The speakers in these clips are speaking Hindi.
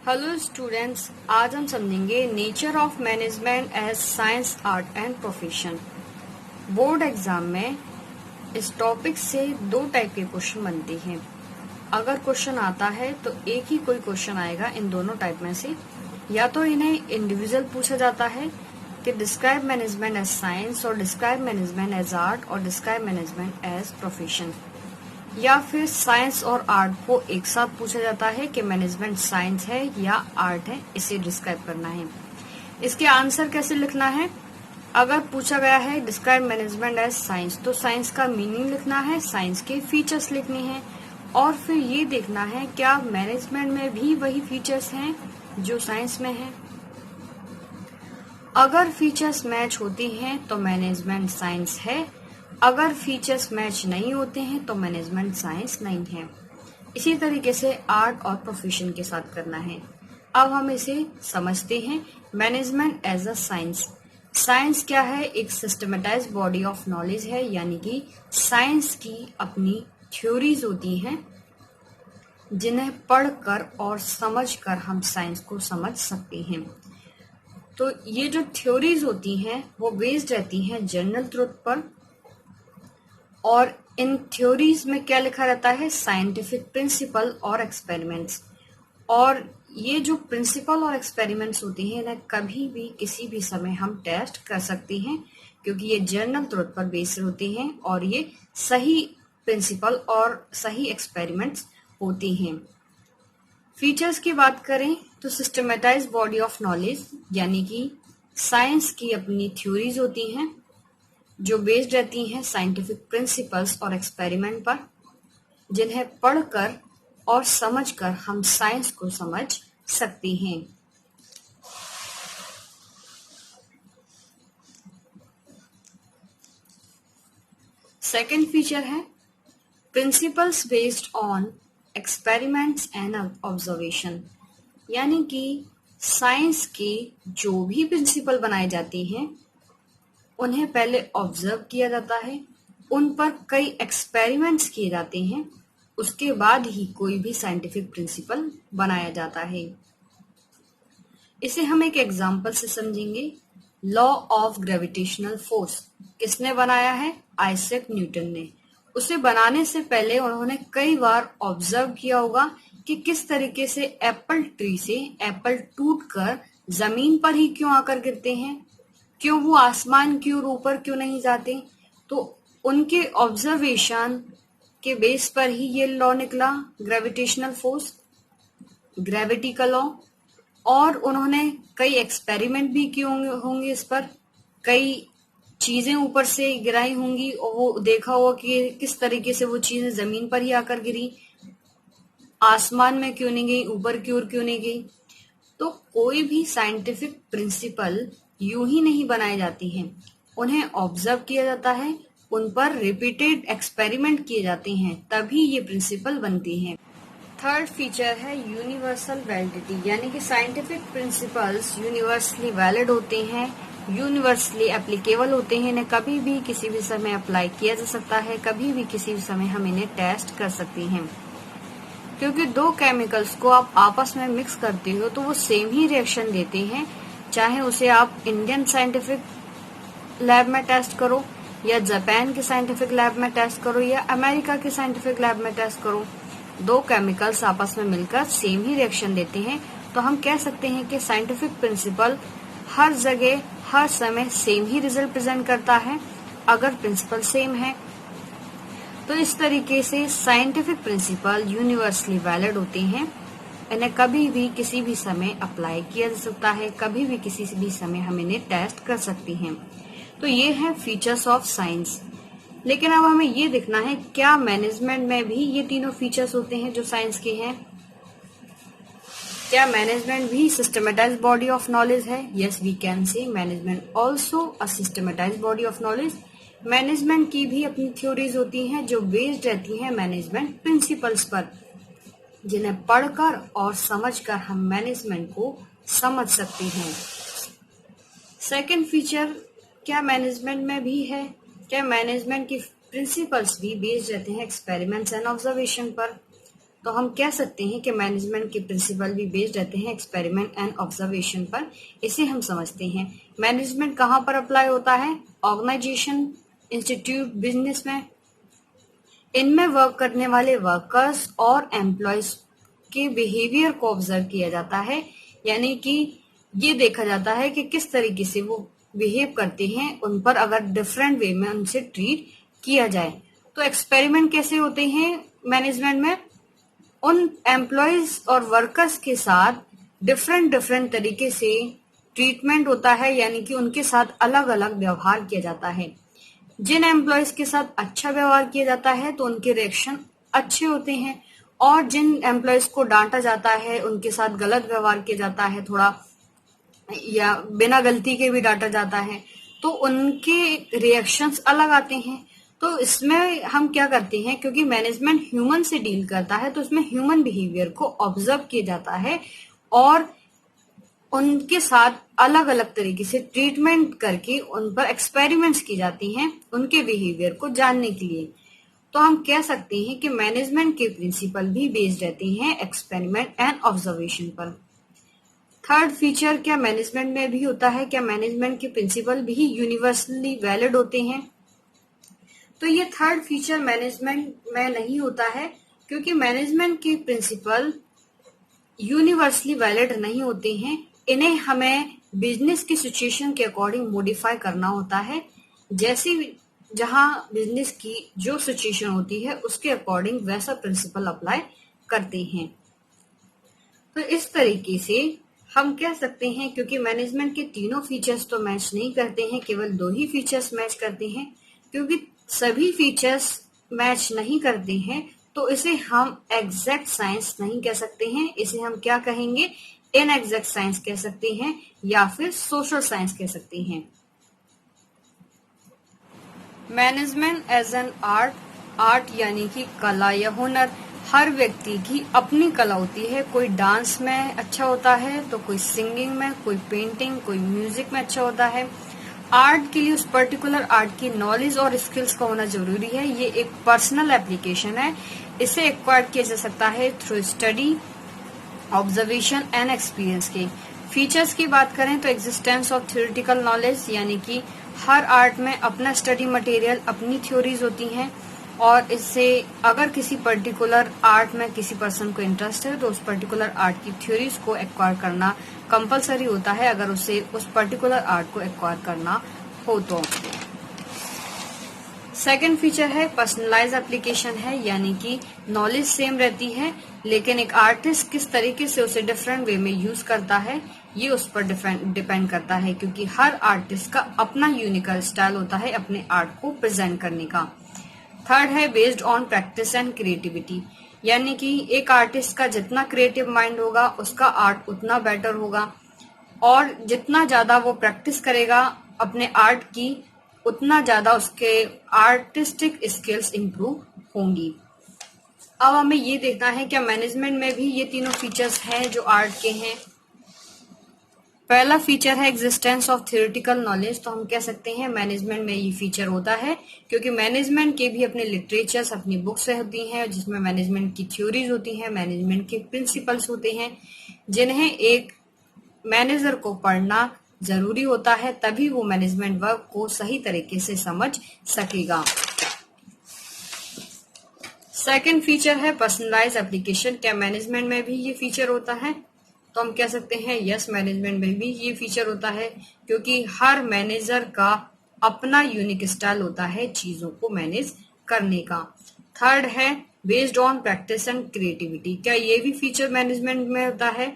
हेलो स्टूडेंट्स, आज हम समझेंगे nature of management as science, art and profession. Board exam में इस टॉपिक से दो टाइप के क्वेश्चन बनते हैं। अगर क्वेश्चन आता है तो एक ही कोई क्वेश्चन आएगा इन दोनों टाइप में से। या तो इन्हें इंडिविजुअल पूछा जाता है कि डिस्क्राइब मैनेजमेंट एज साइंस, और डिस्क्राइब मैनेजमेंट एज आर्ट, और डिस्क्राइब मैनेजमेंट एज प्रोफेशन। या फिर साइंस और आर्ट को एक साथ पूछा जाता है कि मैनेजमेंट साइंस है या आर्ट है, इसे डिस्क्राइब करना है। इसके आंसर कैसे लिखना है? अगर पूछा गया है डिस्क्राइब मैनेजमेंट एज साइंस, तो साइंस का मीनिंग लिखना है, साइंस के फीचर्स लिखने हैं, और फिर ये देखना है क्या मैनेजमेंट में भी वही फीचर्स हैं जो साइंस में है। अगर फीचर्स मैच होते हैं तो मैनेजमेंट साइंस है, अगर फीचर्स मैच नहीं होते हैं तो मैनेजमेंट साइंस नहीं है। इसी तरीके से आर्ट और प्रोफेशन के साथ करना है। अब हम इसे समझते हैं। Management as a science. Science क्या है? एक सिस्टमेटाइज बॉडी ऑफ नॉलेज है, यानी कि साइंस की अपनी थ्योरीज होती हैं जिन्हें पढ़कर और समझकर हम साइंस को समझ सकते हैं। तो ये जो थ्योरीज होती हैं वो बेस्ड रहती हैं जनरल ट्रुथ पर, और इन थ्योरीज में क्या लिखा रहता है? साइंटिफिक प्रिंसिपल और एक्सपेरिमेंट्स। और ये जो प्रिंसिपल और एक्सपेरिमेंट्स होती हैं इन्हें कभी भी किसी भी समय हम टेस्ट कर सकते हैं, क्योंकि ये जनरल ट्रुथ पर बेस्ड होते हैं और ये सही प्रिंसिपल और सही एक्सपेरिमेंट्स होती हैं। फीचर्स की बात करें तो सिस्टमेटाइज बॉडी ऑफ नॉलेज, यानी कि साइंस की अपनी थ्योरीज होती हैं जो बेस्ड रहती हैं साइंटिफिक प्रिंसिपल्स और एक्सपेरिमेंट पर, जिन्हें पढ़कर और समझकर हम साइंस को समझ सकते हैं। सेकेंड फीचर है principles based on experiments and observation, यानी कि साइंस के जो भी प्रिंसिपल बनाए जाते हैं उन्हें पहले ऑब्जर्व किया जाता है, उन पर कई एक्सपेरिमेंट्स किए जाते हैं, उसके बाद ही कोई भी साइंटिफिक प्रिंसिपल बनाया जाता है। इसे हम एक एग्जांपल से समझेंगे। लॉ ऑफ ग्रेविटेशनल फोर्स किसने बनाया है? आइजैक न्यूटन ने। उसे बनाने से पहले उन्होंने कई बार ऑब्जर्व किया होगा कि किस तरीके से एप्पल ट्री से एप्पल टूटकर जमीन पर ही क्यों आकर गिरते हैं, क्यों वो आसमान की ओर ऊपर क्यों नहीं जाते। तो उनके ऑब्जर्वेशन के बेस पर ही ये लॉ निकला, ग्रेविटेशनल फोर्स, ग्रेविटी का लॉ। और उन्होंने कई एक्सपेरिमेंट भी किए होंगे इस पर, कई चीजें ऊपर से गिराई होंगी और वो देखा होगा कि किस तरीके से वो चीजें जमीन पर ही आकर गिरी, आसमान में क्यों नहीं गई, ऊपर की ओर क्यों नहीं गई। तो कोई भी साइंटिफिक प्रिंसिपल यूं ही नहीं बनाए जाती हैं, उन्हें ऑब्जर्व किया जाता है, उन पर रिपीटेड एक्सपेरिमेंट किए जाते हैं, तभी ये प्रिंसिपल बनती हैं। थर्ड फीचर है यूनिवर्सल वैलिडिटी, यानी कि साइंटिफिक प्रिंसिपल्स यूनिवर्सली वैलिड होते हैं, यूनिवर्सली एप्लीकेबल होते हैं, इन्हें कभी भी किसी भी समय अप्लाई किया जा सकता है, कभी भी किसी भी समय हम इन्हें टेस्ट कर सकते हैं। क्योंकि दो केमिकल्स को आप आपस में मिक्स करते हो तो वो सेम ही रिएक्शन देते हैं, चाहे उसे आप इंडियन साइंटिफिक लैब में टेस्ट करो, या जापान के साइंटिफिक लैब में टेस्ट करो, या अमेरिका के साइंटिफिक लैब में टेस्ट करो, दो केमिकल्स आपस में मिलकर सेम ही रिएक्शन देते हैं। तो हम कह सकते हैं कि साइंटिफिक प्रिंसिपल हर जगह हर समय सेम ही रिजल्ट प्रेजेंट करता है, अगर प्रिंसिपल सेम है। तो इस तरीके से साइंटिफिक प्रिंसिपल यूनिवर्सली वैलिड होते हैं, इन्हें कभी भी किसी भी समय अप्लाई किया जा सकता है, कभी भी किसी भी समय हम इन्हें टेस्ट कर सकते हैं। तो ये है फीचर्स ऑफ साइंस। लेकिन अब हमें ये देखना है क्या मैनेजमेंट में भी ये तीनों फीचर्स होते हैं जो साइंस के हैं। क्या मैनेजमेंट भी सिस्टमेटाइज बॉडी ऑफ नॉलेज है? Yes, we can say management also a systematize body of knowledge. Management की भी अपनी थ्योरीज होती हैं जो बेस्ड रहती हैं मैनेजमेंट प्रिंसिपल्स पर, जिन्हें पढ़कर और समझकर हम मैनेजमेंट को समझ सकते हैं। सेकंड फीचर, क्या मैनेजमेंट में भी है? क्या मैनेजमेंट की प्रिंसिपल्स भी बेस्ड रहते हैं एक्सपेरिमेंट्स एंड ऑब्जर्वेशन पर? तो हम कह सकते हैं कि मैनेजमेंट के प्रिंसिपल भी बेस्ड रहते हैं एक्सपेरिमेंट एंड ऑब्जर्वेशन पर। इसे हम समझते हैं। मैनेजमेंट कहाँ पर अप्लाई होता है? ऑर्गेनाइजेशन, इंस्टीट्यूट, बिजनेस में। इनमें वर्क करने वाले वर्कर्स और एम्प्लॉयज के बिहेवियर को ऑब्जर्व किया जाता है, यानी कि ये देखा जाता है कि किस तरीके से वो बिहेव करते हैं, उन पर अगर डिफरेंट वे में उनसे ट्रीट किया जाए। तो एक्सपेरिमेंट कैसे होते हैं मैनेजमेंट में? उन एम्प्लॉयज और वर्कर्स के साथ डिफरेंट तरीके से ट्रीटमेंट होता है, यानी कि उनके साथ अलग अलग व्यवहार किया जाता है। जिन एम्प्लॉयज के साथ अच्छा व्यवहार किया जाता है तो उनके रिएक्शन अच्छे होते हैं, और जिन एम्प्लॉयज को डांटा जाता है, उनके साथ गलत व्यवहार किया जाता है थोड़ा, या बिना गलती के भी डांटा जाता है, तो उनके रिएक्शंस अलग आते हैं। तो इसमें हम क्या करते हैं, क्योंकि मैनेजमेंट ह्यूमन से डील करता है, तो इसमें ह्यूमन बिहेवियर को ऑब्जर्व किया जाता है और उनके साथ अलग अलग तरीके से ट्रीटमेंट करके उन पर एक्सपेरिमेंट्स की जाती हैं उनके बिहेवियर को जानने के लिए। तो हम कह सकते हैं कि मैनेजमेंट के प्रिंसिपल भी बेस्ड रहते हैं एक्सपेरिमेंट एंड ऑब्जर्वेशन पर। थर्ड फीचर, क्या मैनेजमेंट में भी होता है? क्या मैनेजमेंट के प्रिंसिपल भी यूनिवर्सली वैलिड होते हैं? तो ये थर्ड फीचर मैनेजमेंट में नहीं होता है, क्योंकि मैनेजमेंट के प्रिंसिपल यूनिवर्सली वैलिड नहीं होते हैं। इन्हें हमें बिजनेस की सिचुएशन के अकॉर्डिंग मॉडिफाई करना होता है। जैसे जहां बिजनेस की जो सिचुएशन होती है उसके अकॉर्डिंग वैसा प्रिंसिपल अप्लाई करते हैं। तो इस तरीके से हम कह सकते हैं, क्योंकि मैनेजमेंट के तीनों फीचर्स तो मैच नहीं करते हैं, केवल 2 ही फीचर्स मैच करते हैं। क्योंकि सभी फीचर्स मैच नहीं करते हैं तो इसे हम एग्जैक्ट साइंस नहीं कह सकते हैं। इसे हम क्या कहेंगे? इनएग्जैक्ट साइंस कह सकते हैं, या फिर सोशल साइंस कह सकते हैं। Management as an art, art यानी कि कला या हुनर। हर व्यक्ति की अपनी कला होती है। कोई डांस में अच्छा होता है तो कोई सिंगिंग में, कोई पेंटिंग, कोई म्यूजिक में अच्छा होता है। आर्ट के लिए उस पर्टिकुलर आर्ट की नॉलेज और स्किल्स का होना जरूरी है। ये एक पर्सनल एप्लीकेशन है। इसे एक्वायर किया जा सकता है through study, observation and experience के। फीचर्स की बात करें तो एग्जिस्टेंस ऑफ थ्योरेटिकल नॉलेज, यानी कि हर आर्ट में अपना स्टडी मटेरियल, अपनी थ्योरीज होती हैं, और इससे अगर किसी पर्टिकुलर आर्ट में किसी पर्सन को इंटरेस्ट है तो उस पर्टिकुलर आर्ट की थ्योरीज को एक्वायर करना कंपलसरी होता है, अगर उसे उस पर्टिकुलर आर्ट को एक्वायर करना हो तो। सेकेंड फीचर है पर्सनलाइज एप्लीकेशन है, यानी कि नॉलेज सेम रहती है लेकिन एक आर्टिस्ट किस तरीके से उसे डिफरेंट वे में यूज करता है ये उस पर डिपेंड करता है, क्योंकि हर आर्टिस्ट का अपना यूनिकल स्टाइल होता है अपने आर्ट को प्रेजेंट करने का। थर्ड है based on practice and creativity, यानी कि एक आर्टिस्ट का जितना क्रिएटिव माइंड होगा उसका आर्ट उतना बेटर होगा, और जितना ज्यादा वो प्रैक्टिस करेगा अपने आर्ट की उतना ज्यादा उसके आर्टिस्टिक स्किल्स इंप्रूव होंगी। अब हमें ये देखना है क्या मैनेजमेंट में भी ये तीनों फीचर्स हैं जो आर्ट के हैं। पहला फीचर है एग्जिस्टेंस ऑफ थ्योरेटिकल नॉलेज, तो हम कह सकते हैं मैनेजमेंट में ये फीचर होता है, क्योंकि मैनेजमेंट के भी अपने लिटरेचर्स, अपनी बुक्स होती हैं जिसमें मैनेजमेंट की थ्योरीज होती हैं, मैनेजमेंट के प्रिंसिपल्स होते हैं, जिन्हें एक मैनेजर को पढ़ना जरूरी होता है, तभी वो मैनेजमेंट वर्क को सही तरीके से समझ सकेगा। सेकेंड फीचर है पर्सनलाइज एप्लीकेशन, क्या मैनेजमेंट में भी ये फीचर होता है? तो हम कह सकते हैं यस, मैनेजमेंट में भी ये फीचर होता है, क्योंकि हर मैनेजर का अपना यूनिक स्टाइल होता है चीजों को मैनेज करने का। थर्ड है based on practice and creativity, क्या ये भी फीचर मैनेजमेंट में होता है?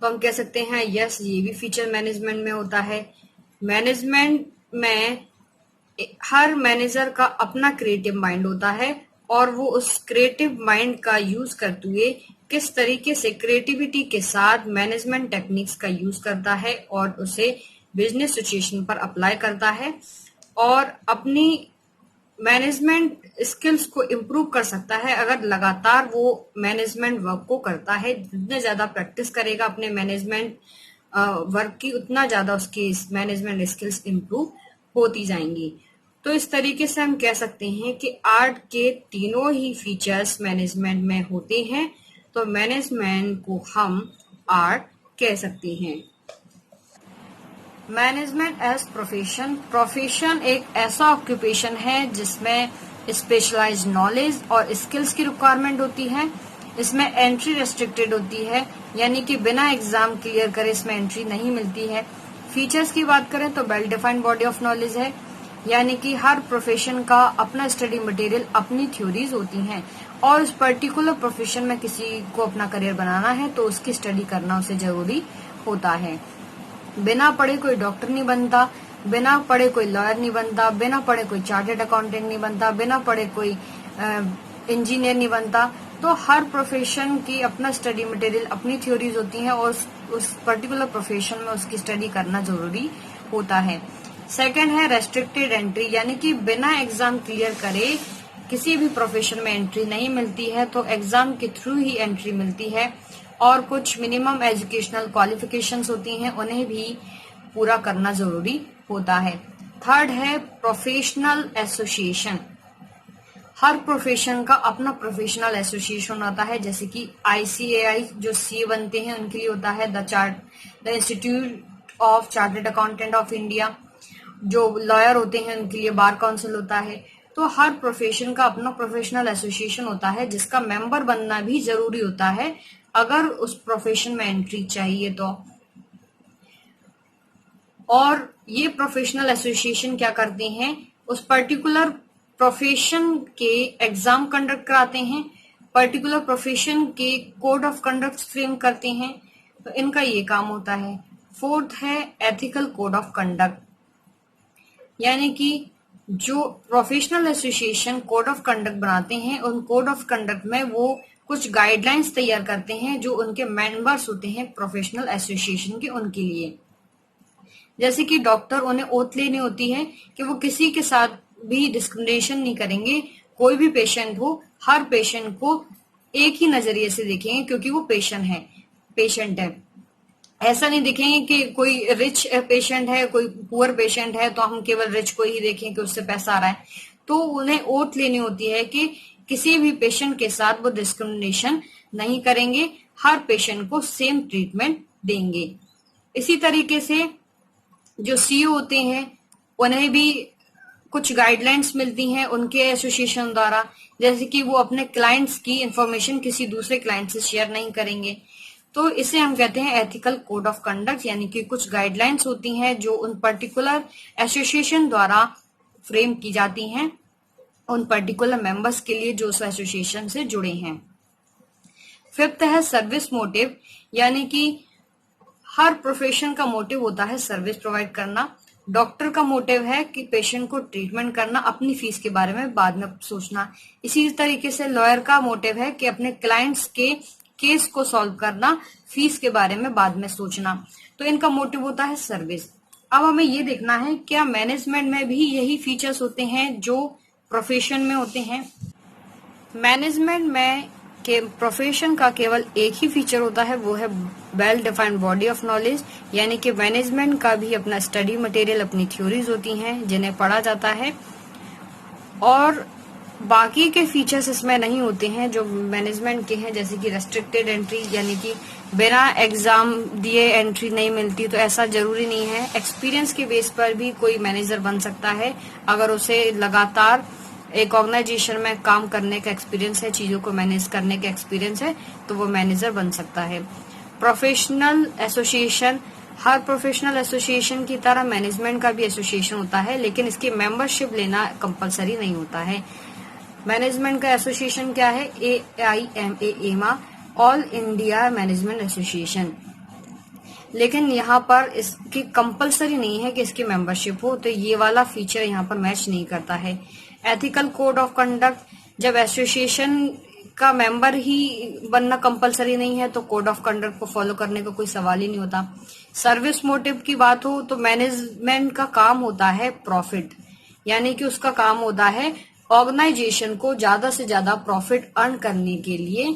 तो हम कह सकते हैं यस, ये भी फीचर मैनेजमेंट में होता है। मैनेजमेंट में हर मैनेजर का अपना क्रिएटिव माइंड होता है, और वो उस क्रिएटिव माइंड का यूज करते हुए किस तरीके से क्रिएटिविटी के साथ मैनेजमेंट टेक्निक्स का यूज करता है और उसे बिजनेस सिचुएशन पर अप्लाई करता है, और अपनी मैनेजमेंट स्किल्स को इम्प्रूव कर सकता है अगर लगातार वो मैनेजमेंट वर्क को करता है। जितने ज्यादा प्रैक्टिस करेगा अपने मैनेजमेंट वर्क की, उतना ज्यादा उसकी मैनेजमेंट स्किल्स इम्प्रूव होती जाएंगी। तो इस तरीके से हम कह सकते हैं कि आर्ट के तीनों ही फीचर्स मैनेजमेंट में होते हैं, तो मैनेजमेंट को हम आर्ट कह सकते हैं। मैनेजमेंट एज प्रोफेशन, प्रोफेशन एक ऐसा ऑक्यूपेशन है जिसमें स्पेशलाइज्ड नॉलेज और स्किल्स की रिक्वायरमेंट होती है। इसमें एंट्री रेस्ट्रिक्टेड होती है, यानी कि बिना एग्जाम क्लियर करे इसमें एंट्री नहीं मिलती है। फीचर्स की बात करें तो well defined body of knowledge है, यानी कि हर प्रोफेशन का अपना स्टडी मटेरियल, अपनी थ्योरीज होती हैं, और उस पर्टिकुलर प्रोफेशन में किसी को अपना करियर बनाना है तो उसकी स्टडी करना उसे जरूरी होता है। बिना पढ़े कोई डॉक्टर नहीं बनता, बिना पढ़े कोई लॉयर नहीं बनता, बिना पढ़े कोई चार्टर्ड अकाउंटेंट नहीं बनता, बिना पढ़े कोई इंजीनियर नहीं बनता। तो हर प्रोफेशन की अपना स्टडी मटेरियल, अपनी थ्योरीज होती हैं, और उस पर्टिकुलर प्रोफेशन में उसकी स्टडी करना जरूरी होता है। सेकंड है रेस्ट्रिक्टेड एंट्री, यानी कि बिना एग्जाम क्लियर करे किसी भी प्रोफेशन में एंट्री नहीं मिलती है, तो एग्जाम के थ्रू ही एंट्री मिलती है, और कुछ मिनिमम एजुकेशनल क्वालिफिकेशंस होती हैं, उन्हें भी पूरा करना जरूरी होता है। थर्ड है प्रोफेशनल एसोसिएशन, हर प्रोफेशन का अपना प्रोफेशनल एसोसिएशन होता है, जैसे कि ICAI जो CA बनते हैं उनके लिए होता है, the institute of chartered accountant of India, जो लॉयर होते हैं उनके लिए बार काउंसिल होता है। तो हर प्रोफेशन का अपना प्रोफेशनल एसोसिएशन होता है जिसका मेंबर बनना भी जरूरी होता है अगर उस प्रोफेशन में एंट्री चाहिए तो। और ये प्रोफेशनल एसोसिएशन क्या करते हैं, उस पर्टिकुलर प्रोफेशन के एग्जाम कंडक्ट कराते हैं, पर्टिकुलर प्रोफेशन के कोड ऑफ कंडक्ट फ्रेम करते हैं, तो इनका ये काम होता है। फोर्थ है एथिकल कोड ऑफ कंडक्ट, यानी कि जो professional association code of conduct बनाते हैं, उन कोड ऑफ कंडक्ट में वो कुछ गाइडलाइंस तैयार करते हैं जो उनके मेंबर्स होते हैं प्रोफेशनल एसोसिएशन के, उनके लिए। जैसे कि डॉक्टर, उन्हें ओथ लेनी होती है कि वो किसी के साथ भी डिस्क्रिमिनेशन नहीं करेंगे, कोई भी पेशेंट हो हर पेशेंट को एक ही नजरिए से देखेंगे क्योंकि वो पेशेंट है। ऐसा नहीं देखेंगे कि कोई रिच पेशेंट है, कोई पुअर पेशेंट है तो हम केवल रिच को ही देखें कि उससे पैसा आ रहा है। तो उन्हें ओथ लेनी होती है कि किसी भी पेशेंट के साथ वो डिस्क्रिमिनेशन नहीं करेंगे, हर पेशेंट को सेम ट्रीटमेंट देंगे। इसी तरीके से जो CEO होते हैं उन्हें भी कुछ गाइडलाइंस मिलती हैं उनके एसोसिएशन द्वारा, जैसे कि वो अपने क्लाइंट्स की इंफॉर्मेशन किसी दूसरे क्लाइंट से शेयर नहीं करेंगे। तो इसे हम कहते हैं एथिकल कोड ऑफ कंडक्ट, यानी कि कुछ गाइडलाइंस होती हैं जो उन पर्टिकुलर एसोसिएशन द्वारा फ्रेम की जाती हैं उन पर्टिकुलर मेंबर्स के लिए जो उस एसोसिएशन से जुड़े हैं। फिफ्थ है सर्विस मोटिव, यानी कि हर प्रोफेशन का मोटिव होता है सर्विस प्रोवाइड करना। डॉक्टर का मोटिव है कि पेशेंट को ट्रीटमेंट करना, अपनी फीस के बारे में बाद में सोचना। इसी तरीके से लॉयर का मोटिव है कि अपने क्लाइंट्स के केस को सॉल्व करना, फीस के बारे में बाद में सोचना। तो इनका मोटिव होता है सर्विस। अब हमें ये देखना है क्या मैनेजमेंट में भी यही फीचर्स होते हैं जो प्रोफेशन में होते हैं। मैनेजमेंट में के प्रोफेशन का केवल एक ही फीचर होता है, वो है well defined body of knowledge, यानी कि मैनेजमेंट का भी अपना स्टडी मटेरियल, अपनी थ्योरीज होती हैं जिन्हें पढ़ा जाता है, और बाकी के फीचर्स इसमें नहीं होते हैं जो मैनेजमेंट के हैं, जैसे कि रेस्ट्रिक्टेड एंट्री, यानी कि बिना एग्जाम दिए एंट्री नहीं मिलती। तो ऐसा जरूरी नहीं है, एक्सपीरियंस के बेस पर भी कोई मैनेजर बन सकता है अगर उसे लगातार एक ऑर्गेनाइजेशन में काम करने का एक्सपीरियंस है, चीजों को मैनेज करने का एक्सपीरियंस है, तो वो मैनेजर बन सकता है। प्रोफेशनल एसोसिएशन, हर प्रोफेशनल एसोसिएशन की तरह मैनेजमेंट का भी एसोसिएशन होता है, लेकिन इसकी मेंबरशिप लेना कंपलसरी नहीं होता है। मैनेजमेंट का एसोसिएशन क्या है, AIMA, all India management association, लेकिन यहाँ पर इसकी कंपलसरी नहीं है कि इसकी मेंबरशिप हो, तो ये वाला फीचर यहाँ पर मैच नहीं करता है। एथिकल कोड ऑफ कंडक्ट, जब एसोसिएशन का मेंबर ही बनना कंपलसरी नहीं है तो कोड ऑफ कंडक्ट को फॉलो करने का कोई सवाल ही नहीं होता। सर्विस मोटिव की बात हो तो मैनेजमेंट का काम होता है प्रॉफिट, यानी कि उसका काम होता है ऑर्गेनाइजेशन को ज्यादा से ज्यादा प्रॉफिट अर्न करने के लिए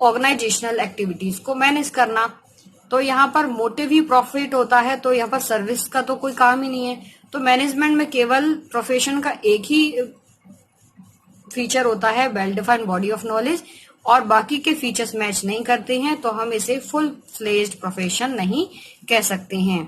ऑर्गेनाइजेशनल एक्टिविटीज को मैनेज करना। तो यहाँ पर मोटिव ही प्रॉफिट होता है, तो यहाँ पर सर्विस का तो कोई काम ही नहीं है। तो मैनेजमेंट में केवल प्रोफेशन का एक ही फीचर होता है, well defined body of knowledge, और बाकी के फीचर्स मैच नहीं करते हैं, तो हम इसे फुल फ्लेज्ड प्रोफेशन नहीं कह सकते हैं।